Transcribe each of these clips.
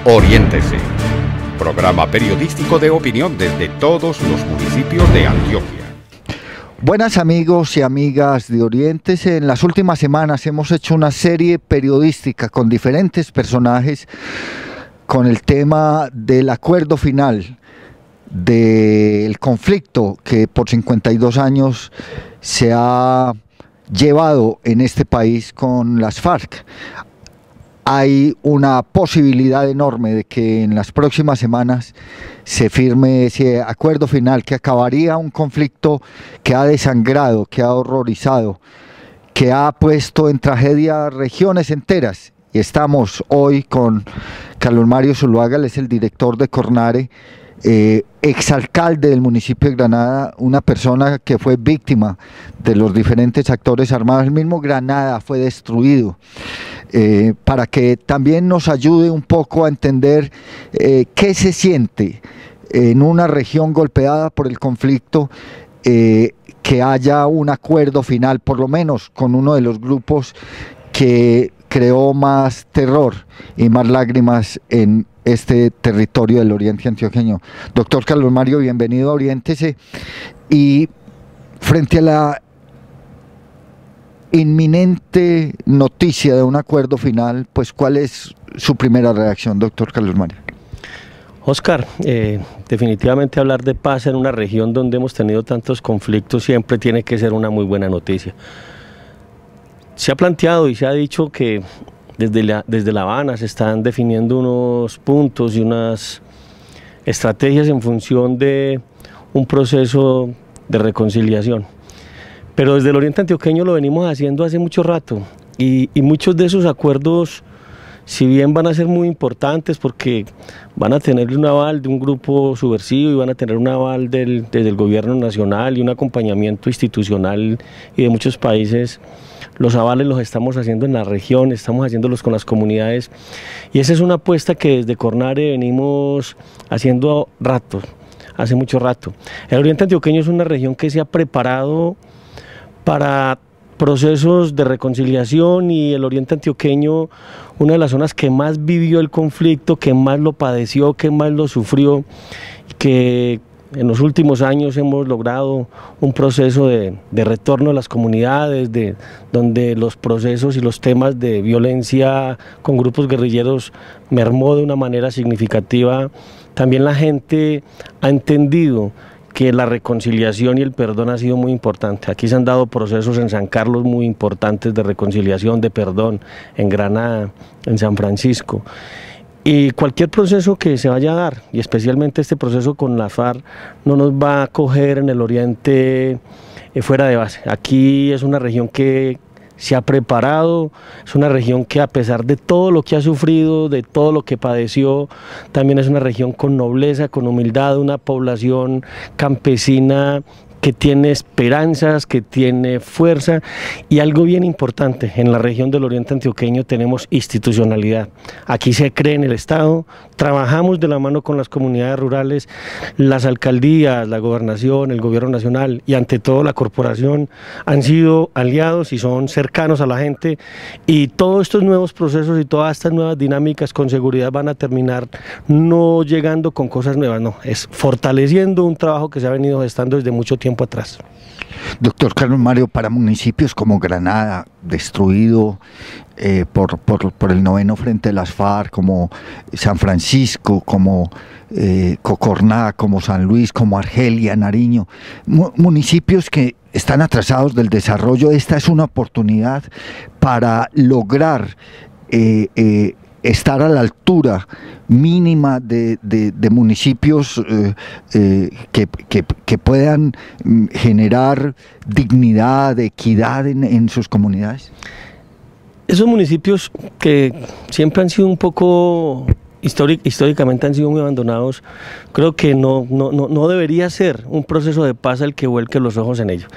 Oriéntese, programa periodístico de opinión desde todos los municipios de Antioquia. Buenas amigos y amigas de Oriéntese. En las últimas semanas hemos hecho una serie periodística con diferentes personajes con el tema del acuerdo final del conflicto que por 52 años se ha llevado en este país con las FARC. Hay una posibilidad enorme de que en las próximas semanas se firme ese acuerdo final que acabaría un conflicto que ha desangrado, que ha horrorizado, que ha puesto en tragedia regiones enteras. Y estamos hoy con Carlos Mario Zuluaga, él es el director de Cornare, exalcalde del municipio de Granada, una persona que fue víctima de los diferentes actores armados. El mismo Granada fue destruido. Para que también nos ayude un poco a entender qué se siente en una región golpeada por el conflicto, que haya un acuerdo final, por lo menos con uno de los grupos que creó más terror y más lágrimas en este territorio del oriente antioqueño. Doctor Carlos Mario, bienvenido a Oriéntese. Y frente a la inminente noticia de un acuerdo final, pues ¿cuál es su primera reacción, doctor Carlos Mario? Oscar, definitivamente hablar de paz en una región donde hemos tenido tantos conflictos siempre tiene que ser una muy buena noticia. Se ha planteado y se ha dicho que desde La Habana se están definiendo unos puntos y unas estrategias en función de un proceso de reconciliación. Pero desde el oriente antioqueño lo venimos haciendo hace mucho rato y muchos de esos acuerdos, si bien van a ser muy importantes porque van a tener un aval de un grupo subversivo y van a tener un aval desde el gobierno nacional y un acompañamiento institucional y de muchos países, los avales los estamos haciendo en la región, estamos haciéndolos con las comunidades y esa es una apuesta que desde Cornare venimos haciendo hace mucho rato. El oriente antioqueño es una región que se ha preparado para procesos de reconciliación y el oriente antioqueño, una de las zonas que más vivió el conflicto, que más lo padeció, que más lo sufrió, que en los últimos años hemos logrado un proceso de retorno a las comunidades, donde los procesos y los temas de violencia con grupos guerrilleros mermó de una manera significativa. También la gente ha entendido que la reconciliación y el perdón ha sido muy importante. Aquí se han dado procesos en San Carlos muy importantes de reconciliación, de perdón, en Granada, en San Francisco. Y cualquier proceso que se vaya a dar, y especialmente este proceso con la FARC, no nos va a coger en el oriente fuera de base. Aquí es una región que se ha preparado, es una región que a pesar de todo lo que ha sufrido, de todo lo que padeció, también es una región con nobleza, con humildad, una población campesina que tiene esperanzas, que tiene fuerza y algo bien importante, en la región del oriente antioqueño tenemos institucionalidad. Aquí se cree en el Estado, trabajamos de la mano con las comunidades rurales, las alcaldías, la gobernación, el gobierno nacional y ante todo la corporación han sido aliados y son cercanos a la gente y todos estos nuevos procesos y todas estas nuevas dinámicas con seguridad van a terminar no llegando con cosas nuevas, no, es fortaleciendo un trabajo que se ha venido gestando desde mucho tiempo atrás. Doctor Carlos Mario, para municipios como Granada, destruido por el 9º Frente de las FARC, como San Francisco, como Cocorná, como San Luis, como Argelia, Nariño, municipios que están atrasados del desarrollo, esta es una oportunidad para lograr estar a la altura mínima de municipios que puedan generar dignidad, equidad en sus comunidades. Esos municipios que siempre han sido un poco históricamente han sido muy abandonados, creo que no debería ser un proceso de paz el que vuelque los ojos en ellos.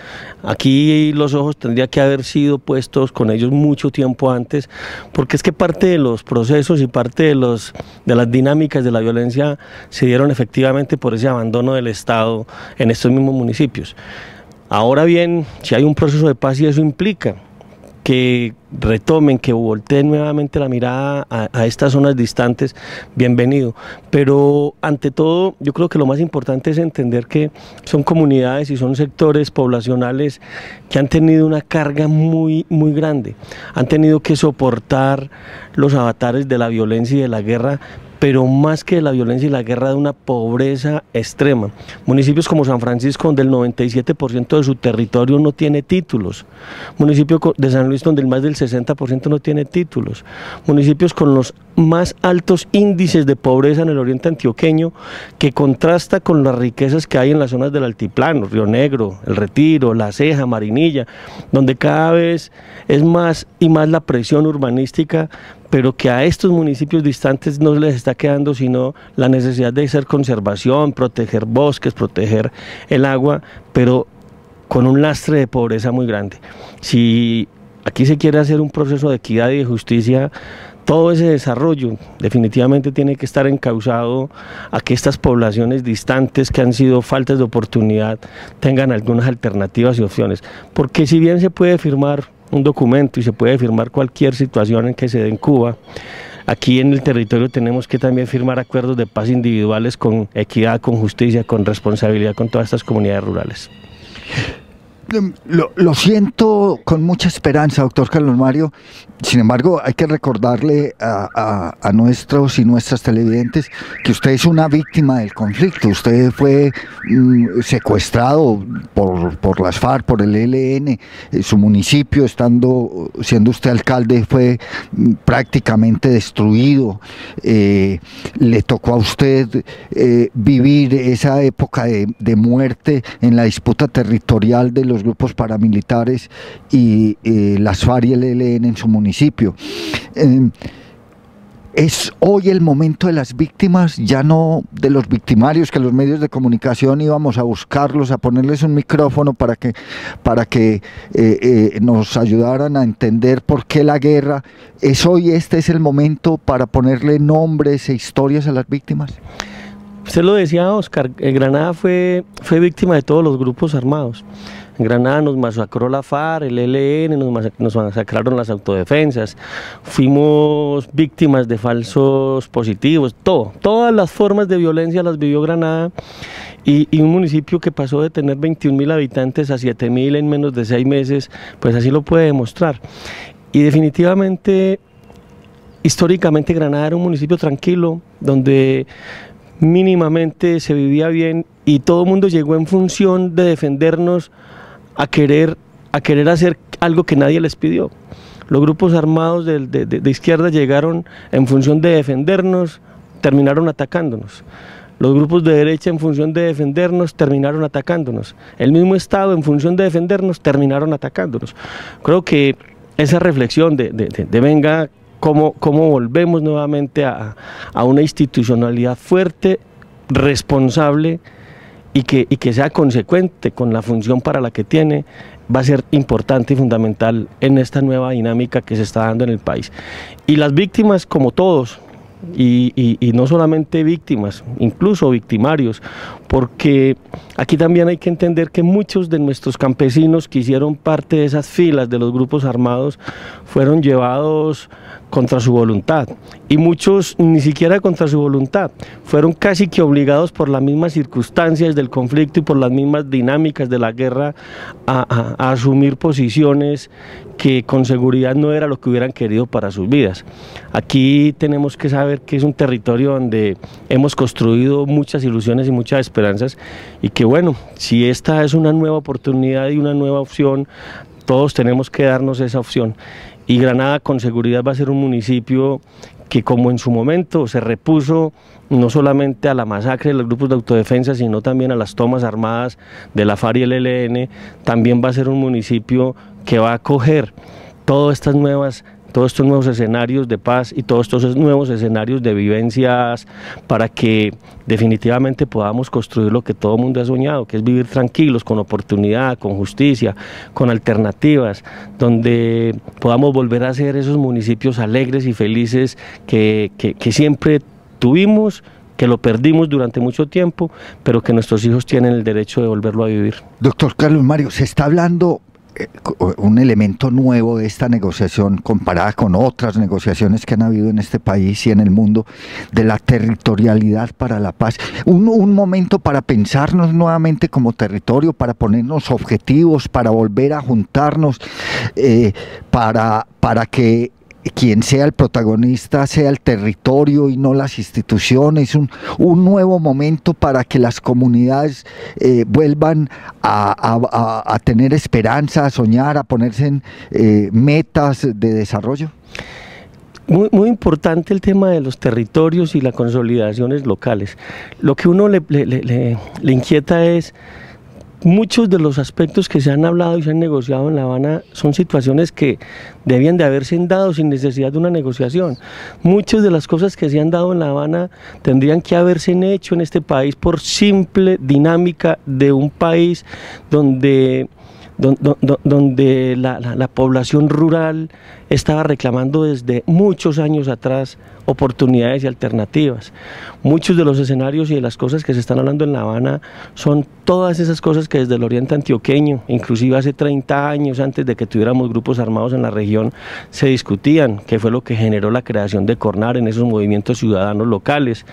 Aquí los ojos tendrían que haber sido puestos con ellos mucho tiempo antes, porque es que parte de los procesos y parte de las dinámicas de la violencia se dieron efectivamente por ese abandono del Estado en estos mismos municipios. Ahora bien, si hay un proceso de paz y eso implica que retomen, que volteen nuevamente la mirada a estas zonas distantes, bienvenido. Pero ante todo, yo creo que lo más importante es entender que son comunidades y son sectores poblacionales que han tenido una carga muy grande, han tenido que soportar los avatares de la violencia y de la guerra, pero más que de la violencia y la guerra, de una pobreza extrema. Municipios como San Francisco, donde el 97% de su territorio no tiene títulos. Municipio de San Luis, donde el más del 60% no tiene títulos. Municipios con los más altos índices de pobreza en el oriente antioqueño, que contrasta con las riquezas que hay en las zonas del altiplano, Río Negro, El Retiro, La Ceja, Marinilla, donde cada vez es más y más la presión urbanística, pero que a estos municipios distantes no les está quedando sino la necesidad de hacer conservación, proteger bosques, proteger el agua, pero con un lastre de pobreza muy grande. Si aquí se quiere hacer un proceso de equidad y de justicia, todo ese desarrollo definitivamente tiene que estar encauzado a que estas poblaciones distantes, que han sido faltas de oportunidad, tengan algunas alternativas y opciones, porque si bien se puede firmar un documento y se puede firmar cualquier situación en que se dé en Cuba, aquí en el territorio tenemos que también firmar acuerdos de paz individuales con equidad, con justicia, con responsabilidad con todas estas comunidades rurales. Lo siento con mucha esperanza, doctor Carlos Mario. Sin embargo, hay que recordarle a nuestros y nuestras televidentes que usted es una víctima del conflicto. Usted fue secuestrado por las FARC, por el ELN. Su municipio, siendo usted alcalde, fue prácticamente destruido. Le tocó a usted vivir esa época de muerte en la disputa territorial de los grupos paramilitares y las FARC y el ELN en su municipio. Es hoy el momento de las víctimas, ya no de los victimarios, que los medios de comunicación íbamos a buscarlos, a ponerles un micrófono para que nos ayudaran a entender por qué la guerra. Este es el momento para ponerle nombres e historias a las víctimas. Usted lo decía, Oscar, Granada fue víctima de todos los grupos armados. En Granada nos masacró la FARC, el ELN, nos masacraron las autodefensas, fuimos víctimas de falsos positivos, todas las formas de violencia las vivió Granada, y un municipio que pasó de tener 21.000 habitantes a 7.000 en menos de 6 meses, pues así lo puede demostrar. Y definitivamente, históricamente Granada era un municipio tranquilo, donde mínimamente se vivía bien y todo el mundo llegó en función de defendernos, a querer hacer algo que nadie les pidió. Los grupos armados de izquierda llegaron en función de defendernos, terminaron atacándonos. Los grupos de derecha en función de defendernos terminaron atacándonos. El mismo Estado en función de defendernos terminaron atacándonos. Creo que esa reflexión de venga, cómo volvemos nuevamente a una institucionalidad fuerte, responsable, y que sea consecuente con la función para la que tiene, va a ser importante y fundamental en esta nueva dinámica que se está dando en el país. Y las víctimas, como todos, y no solamente víctimas, incluso victimarios, porque aquí también hay que entender que muchos de nuestros campesinos que hicieron parte de esas filas de los grupos armados fueron llevados contra su voluntad, y muchos ni siquiera contra su voluntad, fueron casi que obligados por las mismas circunstancias del conflicto y por las mismas dinámicas de la guerra a asumir posiciones que con seguridad no era lo que hubieran querido para sus vidas. Aquí tenemos que saber que es un territorio donde hemos construido muchas ilusiones y muchas esperanzas, y que bueno, si esta es una nueva oportunidad y una nueva opción, todos tenemos que darnos esa opción. Y Granada con seguridad va a ser un municipio que, como en su momento se repuso no solamente a la masacre de los grupos de autodefensa, sino también a las tomas armadas de la FARC y el ELN, también va a ser un municipio que va a acoger todos estos nuevos escenarios de paz y todos estos nuevos escenarios de vivencias, para que definitivamente podamos construir lo que todo el mundo ha soñado, que es vivir tranquilos, con oportunidad, con justicia, con alternativas, donde podamos volver a ser esos municipios alegres y felices que siempre tuvimos, que lo perdimos durante mucho tiempo, pero que nuestros hijos tienen el derecho de volverlo a vivir. Doctor Carlos Mario, se está hablando un elemento nuevo de esta negociación comparada con otras negociaciones que han habido en este país y en el mundo, de la territorialidad para la paz. Un momento para pensarnos nuevamente como territorio, para ponernos objetivos, para volver a juntarnos, para que quien sea el protagonista sea el territorio y no las instituciones, un nuevo momento para que las comunidades vuelvan a tener esperanza, a soñar, a ponerse en metas de desarrollo. Muy importante el tema de los territorios y las consolidaciones locales. Lo que uno le inquieta es: muchos de los aspectos que se han hablado y se han negociado en La Habana son situaciones que debían de haberse dado sin necesidad de una negociación. Muchas de las cosas que se han dado en La Habana tendrían que haberse hecho en este país por simple dinámica de un país donde la población rural estaba reclamando desde muchos años atrás oportunidades y alternativas. Muchos de los escenarios y de las cosas que se están hablando en La Habana son todas esas cosas que desde el oriente antioqueño, inclusive hace 30 años antes de que tuviéramos grupos armados en la región, se discutían, que fue lo que generó la creación de CORNAR en esos movimientos ciudadanos locales.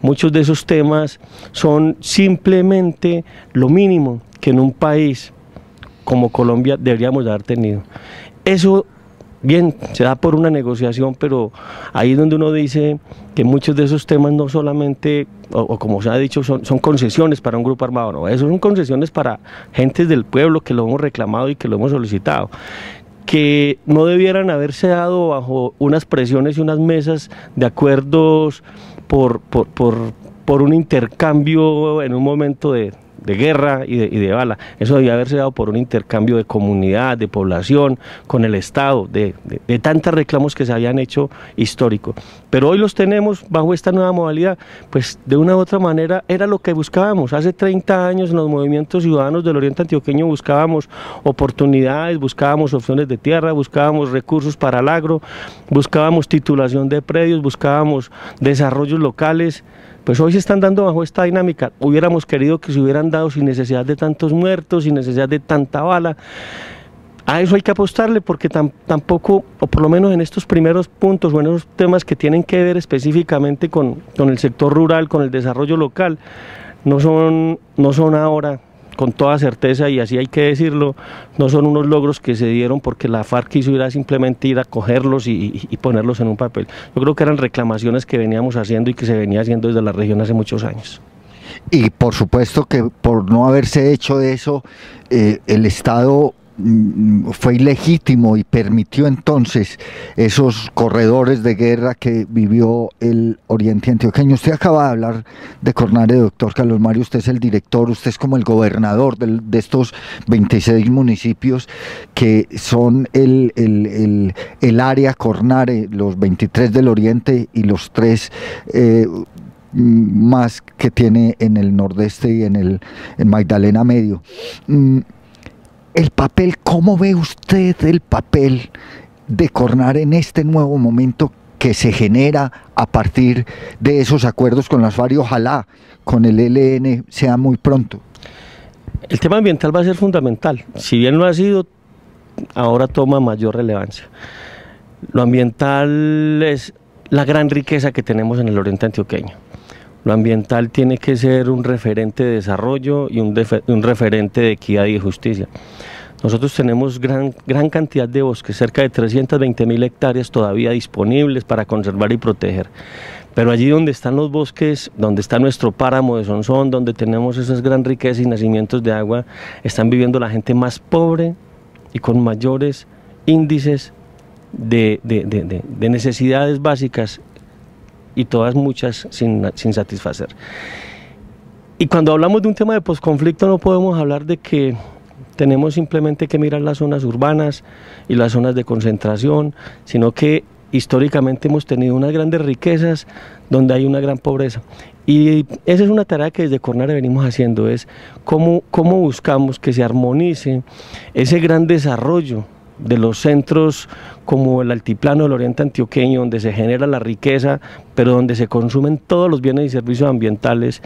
Muchos de esos temas son simplemente lo mínimo que en un país como Colombia deberíamos de haber tenido. Eso, bien, se da por una negociación, pero ahí es donde uno dice que muchos de esos temas no solamente, o como se ha dicho, son concesiones para un grupo armado, no, eso son concesiones para gentes del pueblo que lo hemos reclamado y que lo hemos solicitado, que no debieran haberse dado bajo unas presiones y unas mesas de acuerdos por un intercambio en un momento de guerra y de bala. Eso debía haberse dado por un intercambio de comunidad, de población, con el Estado, de tantos reclamos que se habían hecho históricos. Pero hoy los tenemos bajo esta nueva modalidad, pues de una u otra manera era lo que buscábamos. Hace 30 años en los movimientos ciudadanos del oriente antioqueño buscábamos oportunidades, buscábamos opciones de tierra, buscábamos recursos para el agro, buscábamos titulación de predios, buscábamos desarrollos locales. Pues hoy se están dando bajo esta dinámica. Hubiéramos querido que se hubieran dado sin necesidad de tantos muertos, sin necesidad de tanta bala. A eso hay que apostarle, porque tampoco, o por lo menos en estos primeros puntos o en esos temas que tienen que ver específicamente con el sector rural, con el desarrollo local, no son ahora, con toda certeza, y así hay que decirlo, no son unos logros que se dieron porque la FARC quiso ir a simplemente ir a cogerlos y ponerlos en un papel. Yo creo que eran reclamaciones que veníamos haciendo y que se venía haciendo desde la región hace muchos años. Y por supuesto que por no haberse hecho eso, el Estado fue ilegítimo y permitió entonces esos corredores de guerra que vivió el oriente antioqueño. Usted acaba de hablar de CORNAR, doctor Carlos Mario, usted es el director, usted es como el gobernador de estos 26 municipios que son el área CORNAR, los 23 del oriente y los 3 más que tiene en el nordeste y en Magdalena Medio. El papel, ¿cómo ve usted el papel de CORNAR en este nuevo momento que se genera a partir de esos acuerdos con las FARC y ojalá con el ELN sea muy pronto? El tema ambiental va a ser fundamental. Si bien lo ha sido, ahora toma mayor relevancia. Lo ambiental es la gran riqueza que tenemos en el oriente antioqueño. Lo ambiental tiene que ser un referente de desarrollo y un referente de equidad y de justicia. Nosotros tenemos gran cantidad de bosques, cerca de 320.000 hectáreas todavía disponibles para conservar y proteger. Pero allí donde están los bosques, donde está nuestro páramo de Sonsón, donde tenemos esas gran riquezas y nacimientos de agua, están viviendo la gente más pobre y con mayores índices de necesidades básicas, y todas muchas sin satisfacer. Y cuando hablamos de un tema de posconflicto no podemos hablar de que tenemos simplemente que mirar las zonas urbanas y las zonas de concentración, sino que históricamente hemos tenido unas grandes riquezas donde hay una gran pobreza. Y esa es una tarea que desde CORNAR venimos haciendo, es cómo buscamos que se armonice ese gran desarrollo de los centros como el altiplano del oriente antioqueño, donde se genera la riqueza, pero donde se consumen todos los bienes y servicios ambientales,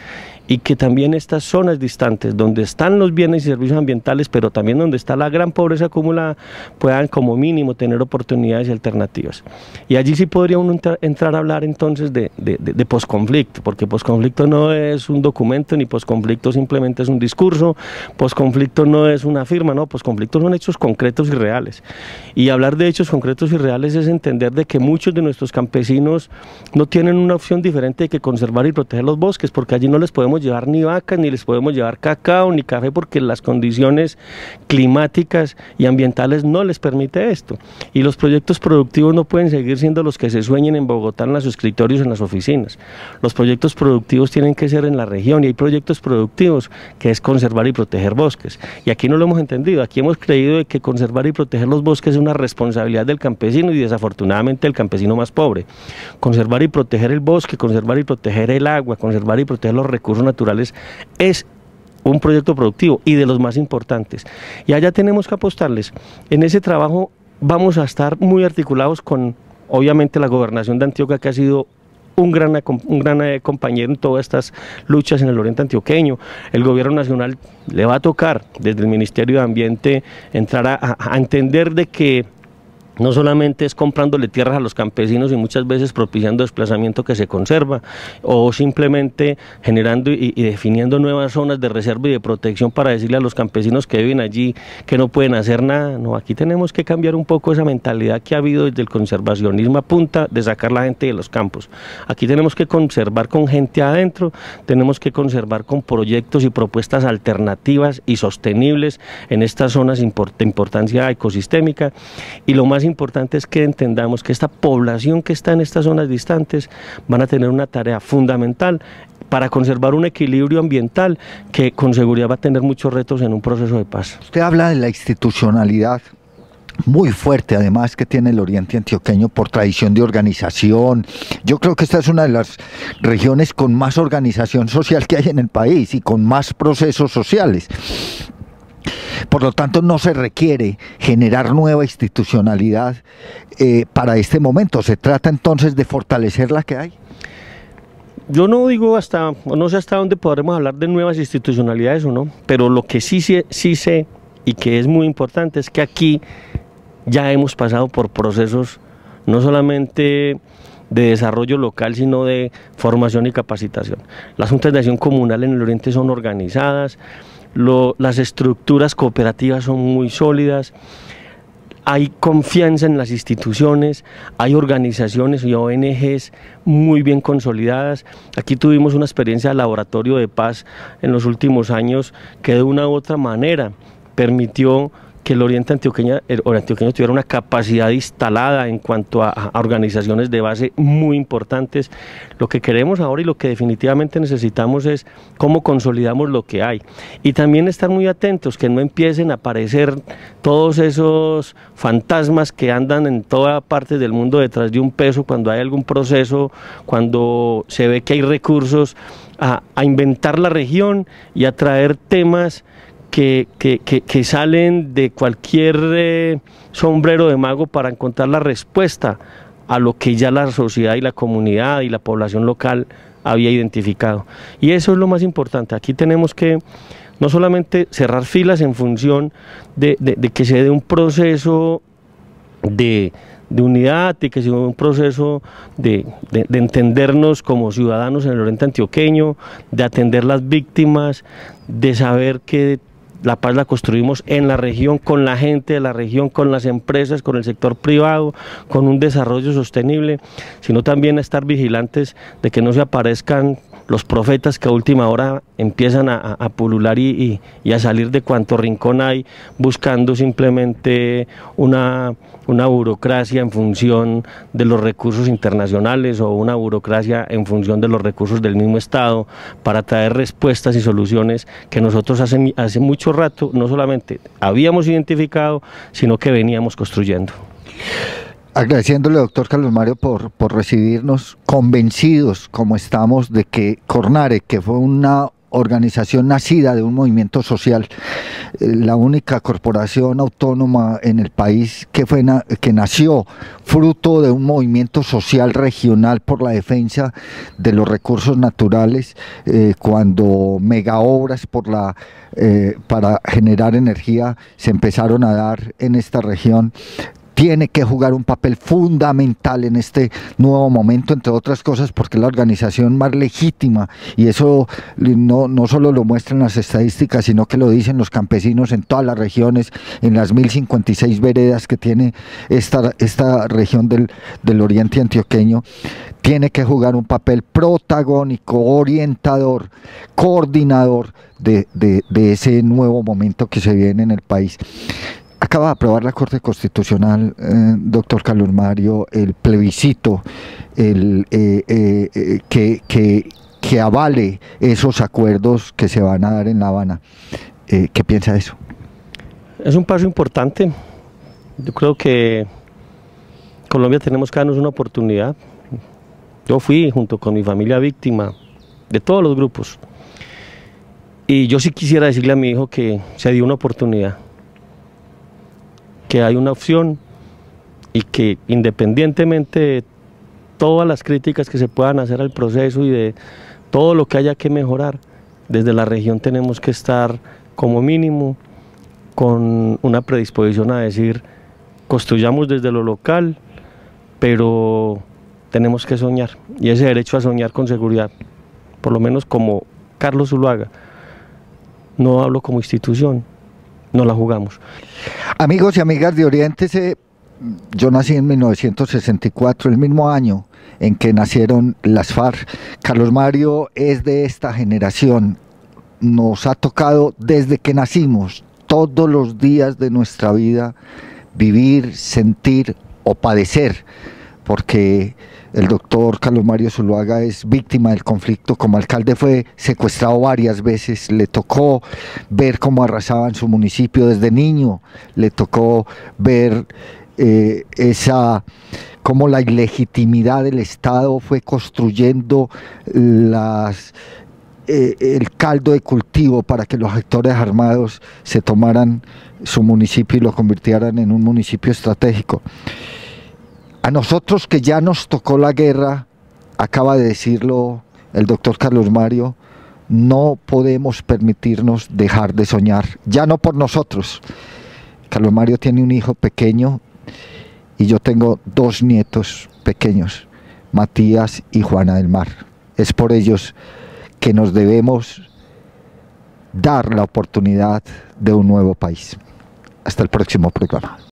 y que también estas zonas distantes, donde están los bienes y servicios ambientales, pero también donde está la gran pobreza acumulada, puedan como mínimo tener oportunidades y alternativas. Y allí sí podría uno entrar a hablar entonces de posconflicto, porque posconflicto no es un documento, ni posconflicto simplemente es un discurso, posconflicto no es una firma, no, posconflicto son hechos concretos y reales. Y hablar de hechos concretos y reales es entender de que muchos de nuestros campesinos no tienen una opción diferente de que conservar y proteger los bosques, porque allí no les podemos llevar ni vacas, ni les podemos llevar cacao, ni café, porque las condiciones climáticas y ambientales no les permite esto. Y los proyectos productivos no pueden seguir siendo los que se sueñen en Bogotá, en los escritorios, en las oficinas. Los proyectos productivos tienen que ser en la región, y hay proyectos productivos que es conservar y proteger bosques. Y aquí no lo hemos entendido, aquí hemos creído de que conservar y proteger los bosques es una responsabilidad del campesino, y desafortunadamente el campesino más pobre. Conservar y proteger el bosque, conservar y proteger el agua, conservar y proteger los recursos naturales es un proyecto productivo y de los más importantes. Y allá tenemos que apostarles. En ese trabajo vamos a estar muy articulados con, obviamente, la gobernación de Antioquia, que ha sido un gran compañero en todas estas luchas en el oriente antioqueño. El gobierno nacional le va a tocar desde el Ministerio de Ambiente entrar a entender de que no solamente es comprándole tierras a los campesinos y muchas veces propiciando desplazamiento que se conserva, o simplemente generando y definiendo nuevas zonas de reserva y de protección para decirle a los campesinos que viven allí que no pueden hacer nada. No, aquí tenemos que cambiar un poco esa mentalidad que ha habido desde el conservacionismo a punta de sacar la gente de los campos. Aquí tenemos que conservar con gente adentro, tenemos que conservar con proyectos y propuestas alternativas y sostenibles en estas zonas de importancia ecosistémica, y lo más importante es que entendamos que esta población que está en estas zonas distantes van a tener una tarea fundamental para conservar un equilibrio ambiental que con seguridad va a tener muchos retos en un proceso de paz. Usted habla de la institucionalidad muy fuerte, además, que tiene el oriente antioqueño por tradición de organización. Yo creo que esta es una de las regiones con más organización social que hay en el país y con más procesos sociales. Por lo tanto, no se requiere generar nueva institucionalidad para este momento. ¿Se trata entonces de fortalecer la que hay? Yo no digo no sé hasta dónde podremos hablar de nuevas institucionalidades o no, pero lo que sí sé y que es muy importante es que aquí ya hemos pasado por procesos no solamente de desarrollo local, sino de formación y capacitación. Las juntas de acción comunal en el oriente son organizadas, las estructuras cooperativas son muy sólidas, hay confianza en las instituciones, hay organizaciones y ONGs muy bien consolidadas. Aquí tuvimos una experiencia de laboratorio de paz en los últimos años que de una u otra manera permitió que el oriente antioqueño tuviera una capacidad instalada en cuanto a organizaciones de base muy importantes. Lo que queremos ahora y lo que definitivamente necesitamos es cómo consolidamos lo que hay, y también estar muy atentos que no empiecen a aparecer todos esos fantasmas que andan en toda parte del mundo detrás de un peso cuando hay algún proceso, cuando se ve que hay recursos, a inventar la región y a traer temas que salen de cualquier sombrero de mago para encontrar la respuesta a lo que ya la sociedad y la comunidad y la población local había identificado. Y eso es lo más importante. Aquí tenemos que no solamente cerrar filas en función de que se dé un proceso de unidad y que sea un proceso de entendernos como ciudadanos en el oriente antioqueño, de atender las víctimas, de saber que la paz la construimos en la región, con la gente de la región, con las empresas, con el sector privado, con un desarrollo sostenible, sino también a estar vigilantes de que no se aparezcan los profetas que a última hora empiezan a pulular y a salir de cuanto rincón hay, buscando simplemente una burocracia en función de los recursos internacionales o una burocracia en función de los recursos del mismo Estado para traer respuestas y soluciones que nosotros hace mucho rato no solamente habíamos identificado, sino que veníamos construyendo. Agradeciéndole, doctor Carlos Mario, por recibirnos, convencidos como estamos de que Cornare, que fue una organización nacida de un movimiento social, la única corporación autónoma en el país que nació fruto de un movimiento social regional por la defensa de los recursos naturales, cuando megaobras para generar energía se empezaron a dar en esta región. Tiene que jugar un papel fundamental en este nuevo momento, entre otras cosas porque es la organización más legítima, y eso no solo lo muestran las estadísticas, sino que lo dicen los campesinos en todas las regiones, en las 1056 veredas que tiene esta región del oriente antioqueño. Tiene que jugar un papel protagónico, orientador, coordinador de ese nuevo momento que se viene en el país. Acaba de aprobar la Corte Constitucional, doctor Carlos Mario, el plebiscito que avale esos acuerdos que se van a dar en La Habana. ¿Qué piensa de eso? Es un paso importante. Yo creo que Colombia tenemos que darnos una oportunidad. Yo fui junto con mi familia víctima de todos los grupos. Y yo sí quisiera decirle a mi hijo que se dio una oportunidad, que hay una opción y que independientemente de todas las críticas que se puedan hacer al proceso y de todo lo que haya que mejorar, desde la región tenemos que estar como mínimo con una predisposición a decir, construyamos desde lo local, pero tenemos que soñar, y ese derecho a soñar con seguridad, por lo menos como Carlos Zuluaga, no hablo como institución, no la jugamos. Amigos y amigas de Oriéntese, yo nací en 1964, el mismo año en que nacieron las FARC. Carlos Mario es de esta generación, nos ha tocado desde que nacimos, todos los días de nuestra vida, vivir, sentir o padecer, porque el doctor Carlos Mario Zuluaga es víctima del conflicto. Como alcalde fue secuestrado varias veces, le tocó ver cómo arrasaban su municipio desde niño, le tocó ver cómo la ilegitimidad del Estado fue construyendo el caldo de cultivo para que los actores armados se tomaran su municipio y lo convirtieran en un municipio estratégico. A nosotros que ya nos tocó la guerra, acaba de decirlo el doctor Carlos Mario, no podemos permitirnos dejar de soñar, ya no por nosotros. Carlos Mario tiene un hijo pequeño y yo tengo 2 nietos pequeños, Matías y Juana del Mar. Es por ellos que nos debemos dar la oportunidad de un nuevo país. Hasta el próximo programa.